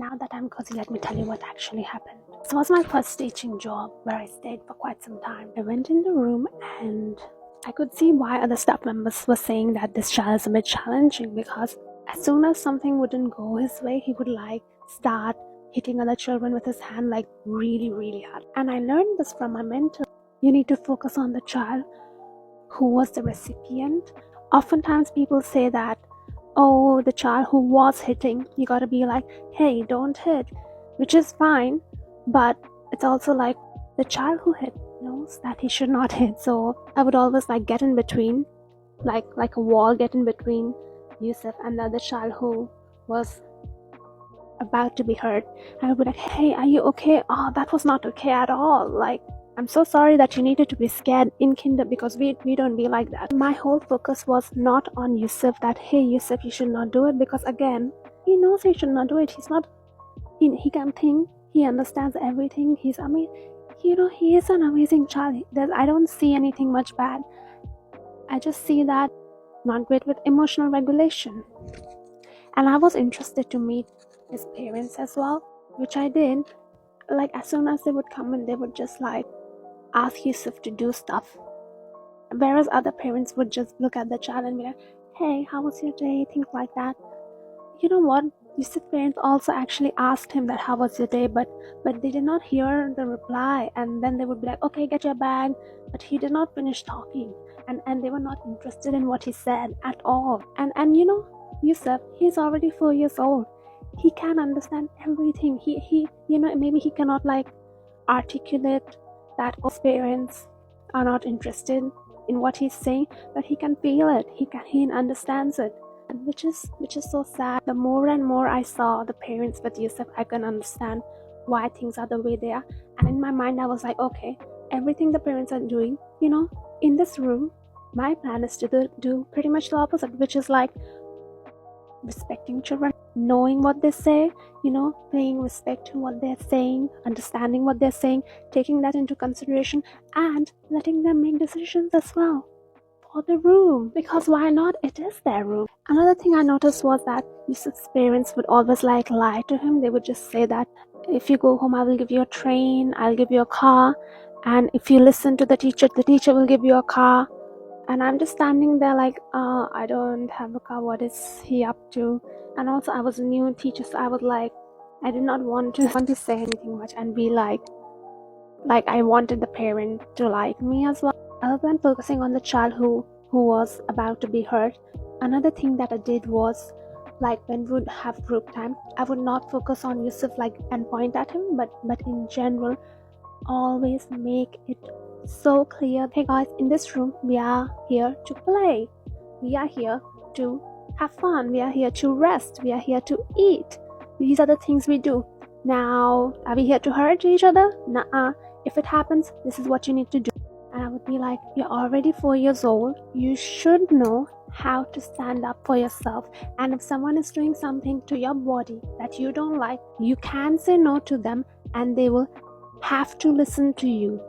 Now that I'm cozy, let me tell you what actually happened. This was my first teaching job where I stayed for quite some time. I went in the room and I could see why other staff members were saying that this child is a bit challenging, because as soon as something wouldn't go his way, he would start hitting other children with his hand really hard. And I learned this from my mentor. You need to focus on the child who was the recipient. Oftentimes people say that, oh, the child who was hitting, you gotta be like, hey, don't hit, which is fine, but it's also like the child who hit knows that he should not hit. So I would always get in between, like a wall, get in between Yusuf and the other child who was about to be hurt. I would be like, hey, are you okay? Oh, that was not okay at all. I'm so sorry that you needed to be scared in kinder, because we don't be like that. My whole focus was not on Yusuf, that hey Yusuf, you should not do it, because again, he knows he should not do it. He's not, he can think, he understands everything. He is an amazing child. I don't see anything much bad. I just see that not great with emotional regulation. And I was interested to meet his parents as well, which I did. As soon as they would come in, they would just ask Yusuf to do stuff, whereas other parents would just look at the child and be like, hey, how was your day, things like that. You know what, Yusuf's parents also actually asked him that how was your day, but they did not hear the reply, and then they would be like, okay, get your bag, but he did not finish talking, and they were not interested in what he said at all. And Yusuf, he's already 4 years old. He can understand everything. He maybe he cannot articulate that his parents are not interested in what he's saying, but he can feel it. He understands it, and which is so sad. The more and more I saw the parents with Yusuf, I can understand why things are the way they are. And in my mind, I was like, okay, everything the parents are doing, in this room, my plan is to do pretty much the opposite, which is respecting children, knowing what they say, paying respect to what they're saying, understanding what they're saying, taking that into consideration, and letting them make decisions as well for the room, because why not? It is their room. Another thing I noticed was that Yusuf's parents would always lie to him. They would just say that if you go home, I will give you a train, I'll give you a car, and if you listen to the teacher will give you a car. And I'm just standing there I don't have a car, what is he up to? And also I was a new teacher, so I was I did not want to say anything much and be like I wanted the parent to like me as well. Other than focusing on the child who was about to be hurt, another thing that I did was when we would have group time, I would not focus on Yusuf and point at him, but in general, always make it so clear, hey guys, in this room we are here to play, we are here to have fun, we are here to rest, we are here to eat. These are the things we do. Now, are we here to hurt each other? Nuh-uh. If it happens, this is what you need to do. And I would be like, you're already 4 years old, you should know how to stand up for yourself. And if someone is doing something to your body that you don't like, you can say no to them, and they will have to listen to you.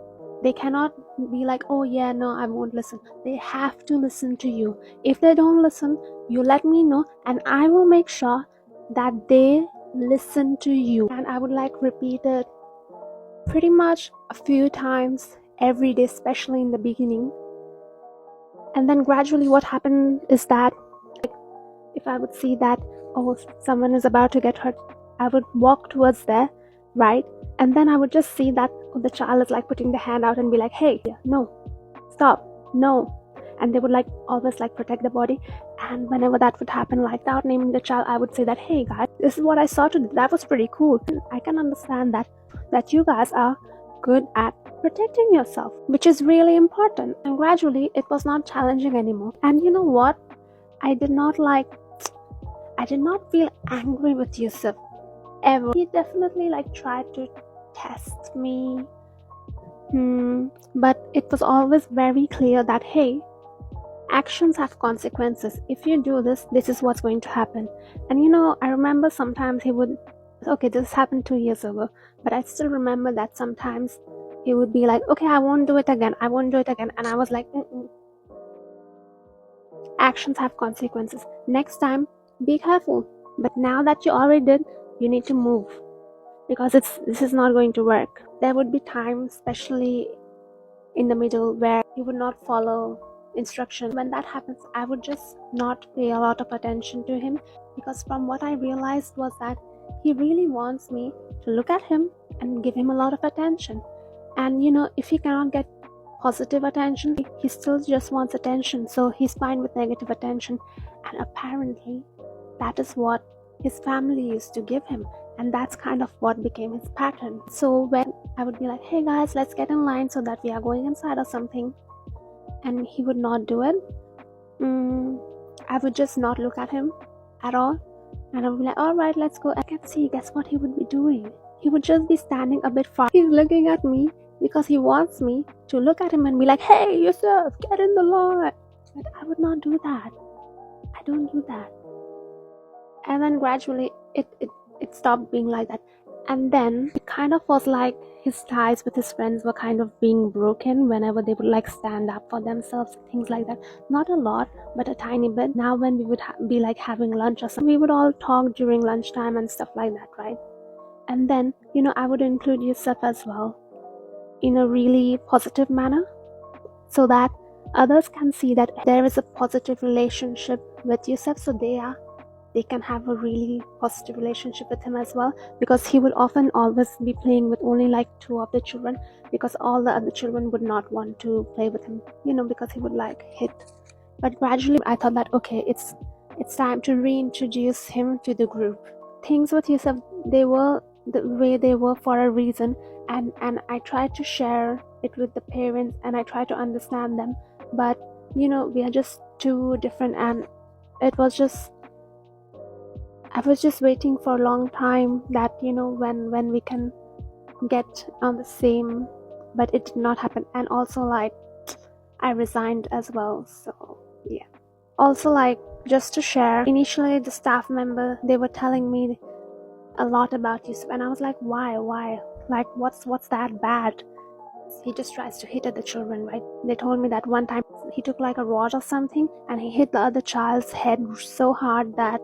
They cannot be like, oh yeah, no, I won't listen. They have to listen to you. If they don't listen, you let me know, and I will make sure that they listen to you. And I would repeat it pretty much a few times every day, especially in the beginning. And then gradually what happened is that if I would see that, oh, someone is about to get hurt, I would walk towards there, right? And then I would just see that the child is putting the hand out and be like, hey, no, stop, no. And they would always protect the body. And whenever that would happen, without naming the child, I would say that, hey guys, this is what I saw today, that was pretty cool. And I can understand that you guys are good at protecting yourself, which is really important. And gradually it was not challenging anymore. And you know what, I did not feel angry with Yusuf ever. He definitely tried to test me, but it was always very clear that, hey, actions have consequences. If you do this is what's going to happen. And I remember sometimes he would, okay, this happened 2 years ago, but I still remember that sometimes he would be like, okay, I won't do it again, and I was like, actions have consequences, next time be careful. But now that you already did, you need to move, because this is not going to work. There would be times, especially in the middle, where he would not follow instruction. When that happens, I would just not pay a lot of attention to him, because from what I realized was that he really wants me to look at him and give him a lot of attention. And if he cannot get positive attention, he still just wants attention, so he's fine with negative attention. And apparently that is what his family used to give him, and that's kind of what became his pattern. So when I would be like, hey guys, let's get in line so that we are going inside or something, and he would not do it, I would just not look at him at all, and I would be like, alright, let's go. I can see, guess what he would be doing? He would just be standing a bit far. He's looking at me because he wants me to look at him and be like, hey Yusuf, get in the line. But I would not do that. I don't do that. And then gradually it stopped being like that. And then it kind of was like his ties with his friends were kind of being broken whenever they would like stand up for themselves, things like that. Not a lot, but a tiny bit. Now when we would be like having lunch or something, we would all talk during lunchtime and stuff like that, right? And then I would include Yusuf as well in a really positive manner, so that others can see that there is a positive relationship with Yusuf, so they can have a really positive relationship with him as well. Because he would often always be playing with only like 2 of the children, because all the other children would not want to play with him, because he would like hit. But gradually I thought that okay, it's time to reintroduce him to the group. Things with Yusuf, they were the way they were for a reason, and I tried to share it with the parents, and I tried to understand them, but we are just too different. And I was just waiting for a long time that when we can get on the same, but it did not happen. And also like I resigned as well, so yeah. Also, like, just to share, initially the staff member, they were telling me a lot about Yusuf, and I was like, why, like what's that bad? He just tries to hit at the children, right? They told me that one time he took like a rod or something and he hit the other child's head so hard that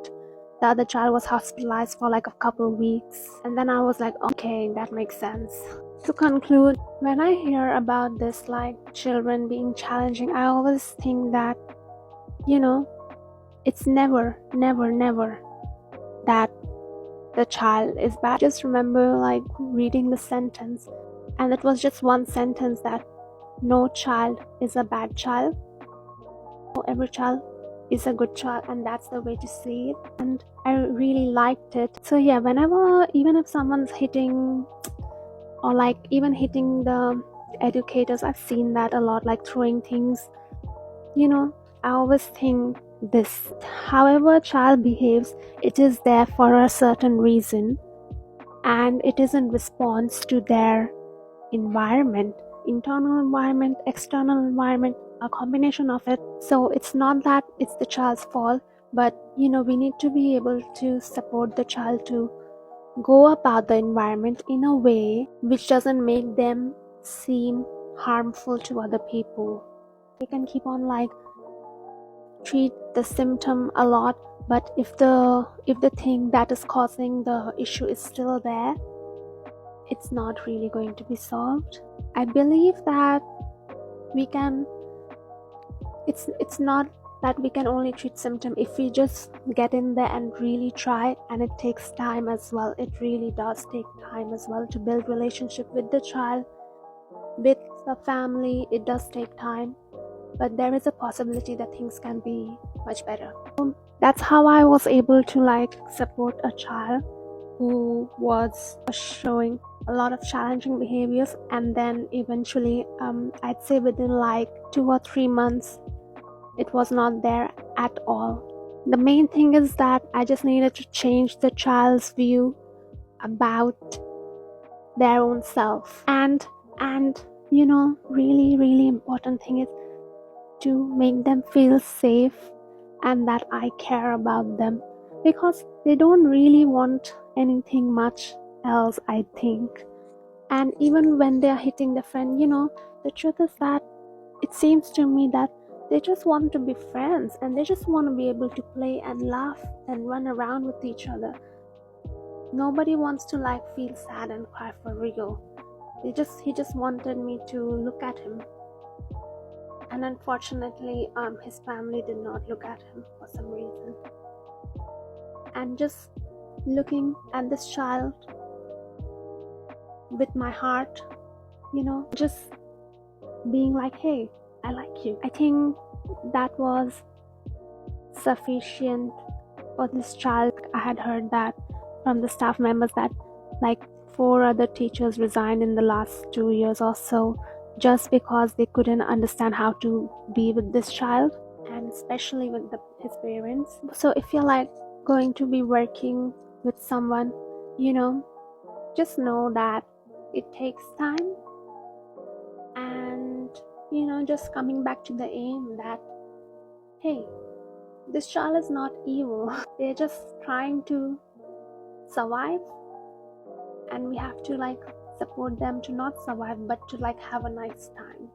the other child was hospitalized for like a couple of weeks. And then I was like, okay, that makes sense. To conclude, when I hear about this, like children being challenging, I always think that it's never that the child is bad. Just remember like reading the sentence, and it was just one sentence, that no child is a bad child, every child is a good child, and that's the way to see it. And I really liked it. So yeah, whenever, even if someone's hitting, or like even hitting the educators, I've seen that a lot, like throwing things, I always think this: however a child behaves, it is there for a certain reason, and it is in response to their environment, internal environment, external environment, a combination of it. So it's not that it's the child's fault, but we need to be able to support the child to go about the environment in a way which doesn't make them seem harmful to other people. We can keep on like treat the symptom a lot, but if the thing that is causing the issue is still there, it's not really going to be solved. I believe that it's not that we can only treat symptom if we just get in there and really try. And it takes time as well. It really does take time as well to build relationship with the child, with the family. It does take time, but there is a possibility that things can be much better. That's how I was able to like support a child who was showing a lot of challenging behaviors. And then eventually I'd say within like 2 or 3 months, it was not there at all. The main thing is that I just needed to change the child's view about their own self. And really important thing is to make them feel safe and that I care about them, because they don't really want anything much else, I think. And even when they are hitting the friend, the truth is that it seems to me that they just want to be friends, and they just want to be able to play and laugh and run around with each other. Nobody wants to like feel sad and cry for real. He just wanted me to look at him, and unfortunately his family did not look at him for some reason. And just looking at this child with my heart, just being like, hey, I like you. I think that was sufficient for this child. I had heard that from the staff members that like 4 other teachers resigned in the last 2 years or so, just because they couldn't understand how to be with this child, and especially with his parents. So if you're like going to be working with someone, just know that it takes time, and just coming back to the aim that, hey, this child is not evil. They're just trying to survive, and we have to like support them to not survive but to like have a nice time.